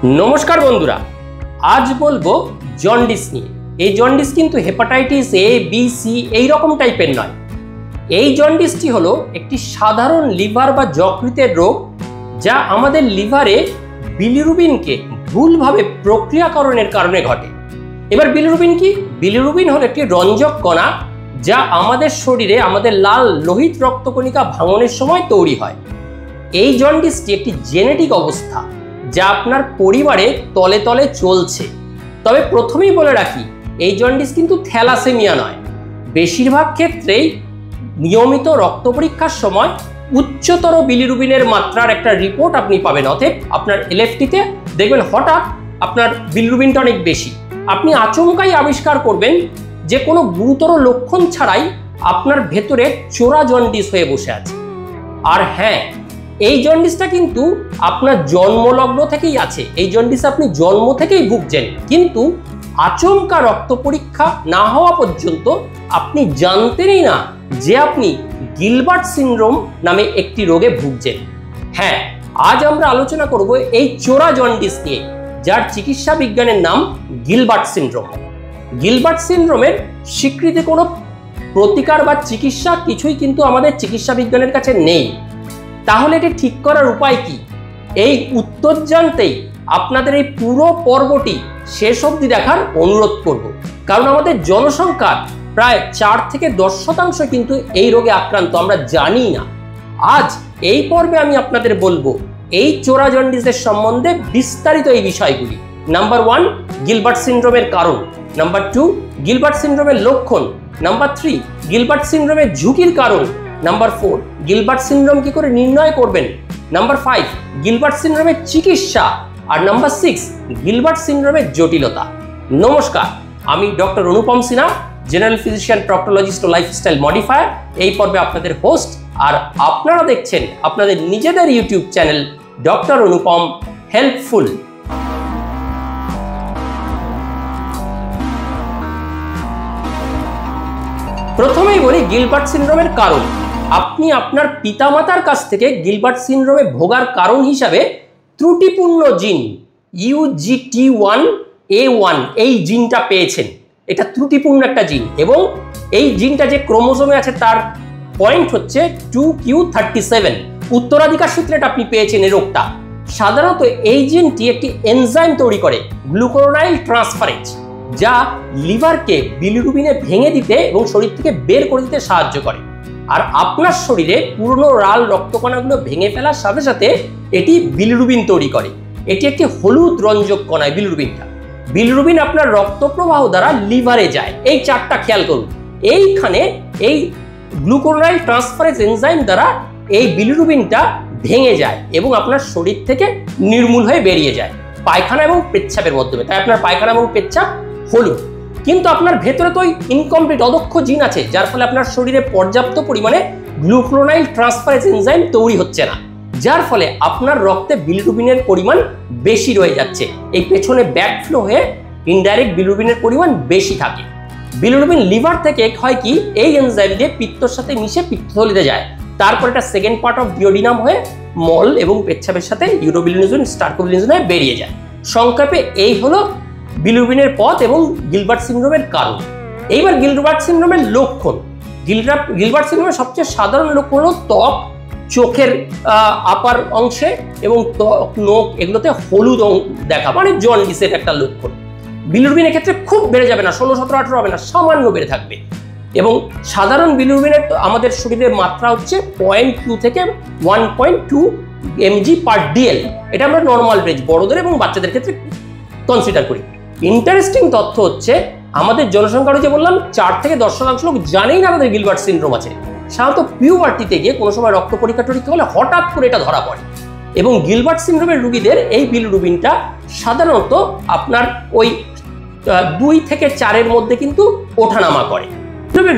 নমস্কার বন্ধুরা, আজ বলবো জন্ডিস নিয়ে। এই জন্ডিস কিন্তু হেপাটাইটিস এ বি সি এই রকম টাইপের নয়। এই জন্ডিসটি হলো একটি সাধারণ লিভার বা যকৃতের রোগ, যা আমাদের লিভারে বিলিরুবিনকে ভুলভাবে প্রক্রিয়াকরণের কারণে ঘটে। এবার বিলিরুবিন কি? বিলিরুবিন হলো একটি রঞ্জক কণা, যা আমাদের শরীরে আমাদের লাল লোহিত রক্তকণিকা ভাঙনের সময় তৈরি হয়। এই জন্ডিসটি একটি জেনেটিক অবস্থা, যা আপনার পরিবারে তলে তলে চলছে। তবে প্রথমেই বলে রাখি, এই জন্ডিস কিন্তু থ্যালাসেমিয়া নয়। বেশিরভাগ ক্ষেত্রেই নিয়মিত রক্ত পরীক্ষার সময় উচ্চতর বিলিরুবিনের মাত্রার একটা রিপোর্ট আপনি পাবেন। অতএব আপনার এলএফটিতে দেখবেন হঠাৎ আপনার বিলিরুবিনটা অনেক বেশি। আপনি আচমকাই আবিষ্কার করবেন যে কোনো গুরুতর লক্ষণ ছাড়াই আপনার ভেতরে চোরা জন্ডিস হয়ে বসে আছে। আর হ্যাঁ, এই জন্ডিসটা কিন্তু আপনার জন্মলগ্ন থেকেই আছে। এই জন্ডিস আপনি জন্ম থেকেই ভুগছেন, কিন্তু আচমকা রক্ত পরীক্ষা না হওয়া পর্যন্ত আপনি জানতেনই না যে আপনি গিলবার্ট সিনড্রোম নামে একটি রোগে ভুগছেন। হ্যাঁ, আজ আমরা আলোচনা করব এই চোরা জন্ডিস নিয়ে, যার চিকিৎসা বিজ্ঞানের নাম গিলবার্ট সিনড্রোম। গিলবার্ট সিনড্রোমের স্বীকৃতি কোনো প্রতিকার বা চিকিৎসা কিছুই কিন্তু আমাদের চিকিৎসা বিজ্ঞানের কাছে নেই। তাহলে এটি ঠিক করার উপায় কি? এই উত্তর জানতেই আপনাদের এই পুরো পর্বটি শেষ অবধি দেখার অনুরোধ করব, কারণ আমাদের জনসংখ্যার প্রায় 4 থেকে 10% কিন্তু এই রোগে আক্রান্ত, আমরা জানি না। আজ এই পর্বে আমি আপনাদের বলবো এই চোরা জন্ডিসের সম্বন্ধে বিস্তারিত এই বিষয়গুলি। নাম্বার 1, গিলবার্ট সিনড্রোমের কারণ। নাম্বার 2, গিলবার্ট সিনড্রোমের লক্ষণ। নাম্বার 3, গিলবার্ট সিনড্রোমের ঝুঁকির কারণ। নাম্বার 4, গিলবার্ট সিনড্রোম কি করে নির্ণয় করবেন। নাম্বার 5, গিলবার্ট সিনড্রোমের চিকিৎসা। আর নাম্বার 6, গিলবার্ট সিনড্রোমের জটিলতা। নমস্কার, আমি ডক্টর অনুপম সিনহা, জেনারেল ফিজিশিয়ান, প্রক্টোলজিস্ট ও লাইফস্টাইল মডিফায়ার। এই পর্বে আপনাদের হোস্ট, আর আপনারা দেখছেন আপনাদের নিজেদের ইউটিউব চ্যানেল ডক্টর অনুপম হেল্পফুল। প্রথমেই বলি গিলবার্ট সিনড্রোমের কারণ। আপনি আপনার পিতামাতার কাছ থেকে গিলবার্ট সিনড্রোমে ভোগার কারণ হিসাবে ত্রুটিপূর্ণ জিন UGT1A1 এই জিনটা পেয়েছেন। এটা ত্রুটিপূর্ণ একটা জিন, এবং এই জিনটা যে ক্রোমোজোমে আছে তার পয়েন্ট হচ্ছে 2q37। উত্তরাধিকার সূত্রে এটা আপনি পেয়েছেন এই রোগটা। সাধারণত এই জিনটি একটি এনজাইম তৈরি করে, গ্লুকুরোনাইল ট্রান্সফারেজ, যা লিভারকে বিলিরুবিনে ভেঙে দিতে এবং শরীর থেকে বের করে দিতে সাহায্য করে। আর আপনার শরীরে পুরনো লাল রক্তকণাগুলো ভেঙে ফেলার সাথে সাথে এটি বিলিরুবিন তৈরি করে। এটি একটি হলুদ রঞ্জক কণা। বিলিরুবিন আপনার রক্ত প্রবাহ দ্বারা লিভারে যায়। এই চারটা খেয়াল করুন। এইখানে এই গ্লুকুরোনাইল ট্রান্সফারেজ এনজাইম দ্বারা এই বিলিরুবিনটা ভেঙে যায় এবং আপনার শরীর থেকে নির্মূল হয়ে বেরিয়ে যায় পায়খানা এবং পেচ্ছাপের মাধ্যমে। তাই আপনার পায়খানা এবং পেচ্ছাপ হলুদ। কিন্তু আপনার ভেতরে তো ইনকমপ্লিট অদক্ষ জিন আছে, যার ফলে আপনার শরীরে পর্যাপ্ত পরিমাণে গ্লুকুরোনাইল ট্রান্সফারেজ এনজাইম তৈরি হচ্ছে না, যার ফলে আপনার রক্তে বিলিরুবিনের পরিমাণ বেশি রয়ে যাচ্ছে। এই পেছনে ব্যাকফ্লো হয়ে ইনডাইরেক্ট বিলিরুবিনের পরিমাণ বেশি থাকে। বিলিরুবিন লিভার থেকে হয় কি, এই এনজাইম দিয়ে পিত্তর সাথে মিশে পিত্তথলিতে যায়। তারপর এটা সেকেন্ড পার্ট অফ ডিওডিনাম হয়ে মল এবং পেচ্ছাপের সাথে ইউরোবিলিনুজিন, স্টার্কোবিলিনুজিন হয়ে বেরিয়ে যায়। সংক্ষেপে এই হলো বিলিরুবিনের পথ এবং গিলবার্ট সিনড্রোমের কারণ। এইবার গিলবার্ট সিনড্রোমের লক্ষণ। গিলবার্ট সিনড্রোমের সবচেয়ে সাধারণ লক্ষণ হলো ত্বক, চোখের আপার অংশে এবং ত্বক, নখ এগুলোতে হলুদ দেখা, মানে জন্ডিসের একটা লক্ষণ। বিলিরুবিনের ক্ষেত্রে খুব বেড়ে যাবে না, 16, 17, 18 হবে না, সামান্য বেড়ে থাকবে। এবং সাধারণ বিলিরুবিনের আমাদের শরীরের মাত্রা হচ্ছে 0.2 থেকে 1.2 mg/dl। এটা আমরা নর্মাল রেঞ্জ বড়দের এবং বাচ্চাদের ক্ষেত্রে কনসিডার করি। ইন্টারেস্টিং তথ্য হচ্ছে, আমাদের জনসংখ্যার যে বললাম 4 থেকে 10% লোক জানেই না তাদের গিলবার্ট সিনড্রোম আছে। সাধারণত পিউবার্টিতে গিয়ে কোনো সময় রক্ত পরীক্ষা হলে হঠাৎ করে এটা ধরা পড়ে। এবং গিলবার্ট সিনড্রোমের রোগীদের এই বিলিরুবিনটা সাধারণত আপনার ওই 2 থেকে 4-এর মধ্যে কিন্তু ওঠানামা করে।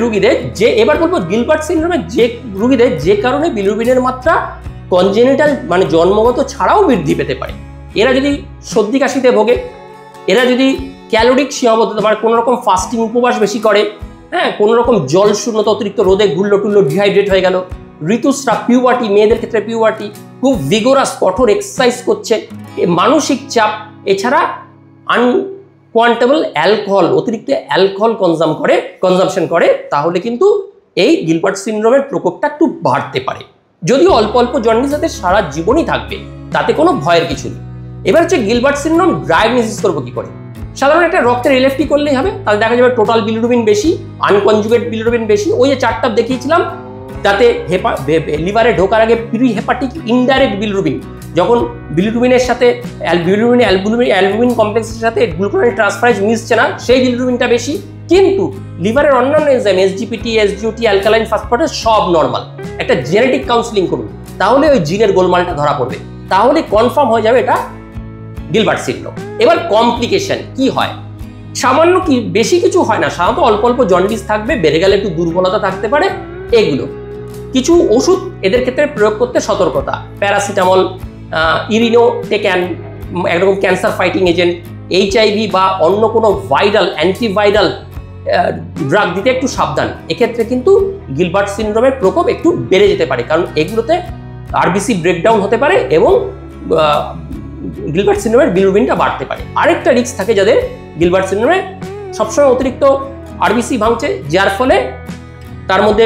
রোগীদের যে, এবার বলবো গিলবার্ট সিনড্রোমের যে রোগীদের যে কারণে বিলিরুবিনের মাত্রা কনজেনিটাল মানে জন্মগত ছাড়াও বৃদ্ধি পেতে পারে। এরা যদি সর্দি কাশিতে ভোগে, এরা যদি ক্যালোরিক সীমাবদ্ধতা মানে কোনো রকম ফাস্টিং উপবাস বেশি করে, হ্যাঁ, কোনো রকম জল শূন্যতা, অতিরিক্ত রোদে ঘুরলো টুললো, ডিহাইড্রেট হয়ে গেল, ঋতুস্রাব, পিউবার্টি, মেয়েদের ক্ষেত্রে পিউবার্টি, খুব ভিগোরাস কঠোর এক্সারসাইজ করছে, মানসিক চাপ, এছাড়া আনকোয়ান্টেবল অ্যালকোহল, অতিরিক্ত অ্যালকোহল কনজাম্পশন করে, তাহলে কিন্তু এই গিলবার্ট সিনড্রোমের প্রকোপটা একটু বাড়তে পারে। যদিও অল্প অল্প জন্ডিস যাতে সারা জীবনই থাকবে, তাতে কোনো ভয়ের কিছু নেই। এবার হচ্ছে গিলবার্ট সিনড্রোম ডায়াগনোসিস করবো কি করে? সাধারণত একটা রক্তের এলএফটি করলেই হবে, তাহলে দেখা যাবে টোটাল বিলিরুবিন বেশি, আনকনজুগেট বিলিরুবিন বেশি। ওই যে চারটা দেখিয়েছিলাম, তাতে লিভারে ঢোকার আগে প্রি হেপাটিক ইনডাইরেক্ট বিলিরুবিন, যখন বিলিরুবিনের সাথে অ্যালবুমিন কমপ্লেক্সের সাথে গ্লুকোনিন ট্রান্সফারেজ মিশছে না, সেই বিলিরুবিনটা বেশি। কিন্তু লিভারের অন্যান্য enzyme SGPT, SGOT, alkaline phosphatase সব নর্মাল। একটা জেনেটিক কাউন্সিলিং করুন, তাহলে ওই জিনের গোলমালটা ধরা পড়বে, তাহলে কনফার্ম হয়ে যাবে এটা গিলবার্ট সিনড্রোম। এবার কমপ্লিকেশন কি হয়? সামান্য কি, বেশি কিছু হয় না, সাধারণত অল্প অল্প জন্ডিস থাকবে, বেড়ে গেলে একটু দুর্বলতা থাকতে পারে। এগুলো কিছু ওষুধ এদের ক্ষেত্রে প্রয়োগ করতে সতর্কতা, প্যারাসিটামল, ইরিনোটেক্যান একরকম ক্যান্সার ফাইটিং এজেন্ট, HIV বা অন্য কোনো ভাইরাল অ্যান্টিভাইরাল ড্রাগ দিতে একটু সাবধান। এক্ষেত্রে কিন্তু গিলবার্ট সিনড্রোমের প্রকোপ একটু বেড়ে যেতে পারে, কারণ এগুলোতে আরবিসি ব্রেকডাউন হতে পারে এবং গিলবার্ট সিনড্রোমের বিলিরুবিনটা বাড়তে পারে। আরেকটা রিস্ক থাকে যাদের গিলবার্ট সিনড্রোমে, সবসময় অতিরিক্ত আরবিসি ভাঙছে, যার ফলে তার মধ্যে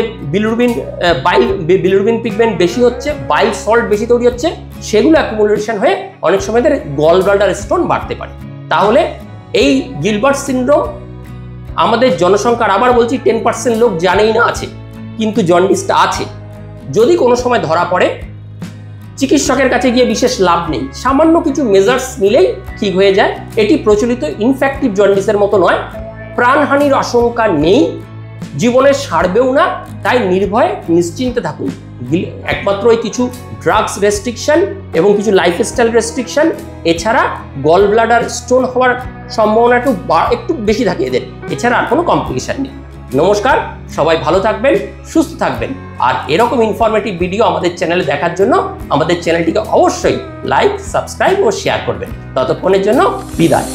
বিলিরুবিন পিগমেন্ট বেশি হচ্ছে, বাইল সল্ট বেশি তৈরি হচ্ছে, সেগুলো অ্যাকুমুলেশন হয়ে অনেক সময় তাদের গল ব্লাডার স্টোন বাড়তে পারে। তাহলে এই গিলবার্ট সিনড্রোম আমাদের জনসংখ্যার, আবার বলছি 10% লোক জানেই না আছে, কিন্তু জন্ডিসটা আছে। যদি কোনো সময় ধরা পড়ে, চিকিৎসকের কাছে গিয়ে বিশেষ লাভ নেই, সামান্য কিছু মেজার্স নিলেই ঠিক হয়ে যায়। এটি প্রচলিত ইনফেক্টিভ জন্ডিসের মতো নয়, প্রাণহানির আশঙ্কা নেই, জীবনে সারবেও না, তাই নির্ভয়ে নিশ্চিন্তে থাকুন। একমাত্র ওই কিছু ড্রাগস রেস্ট্রিকশন এবং কিছু লাইফস্টাইল রেস্ট্রিকশন, এছাড়া গল ব্লাডার স্টোন হওয়ার সম্ভাবনা একটু বেশি থাকে এদের, এছাড়া আর কোনো কমপ্লিকেশন নেই। নমস্কার, সবাই ভালো থাকবেন, সুস্থ থাকবেন। আর এরকম ইনফরমেটিভ ভিডিও আমাদের চ্যানেলে দেখার জন্য আমাদের চ্যানেলটিকে অবশ্যই লাইক, সাবস্ক্রাইব ও শেয়ার করবেন। ততক্ষণের জন্য বিদায়।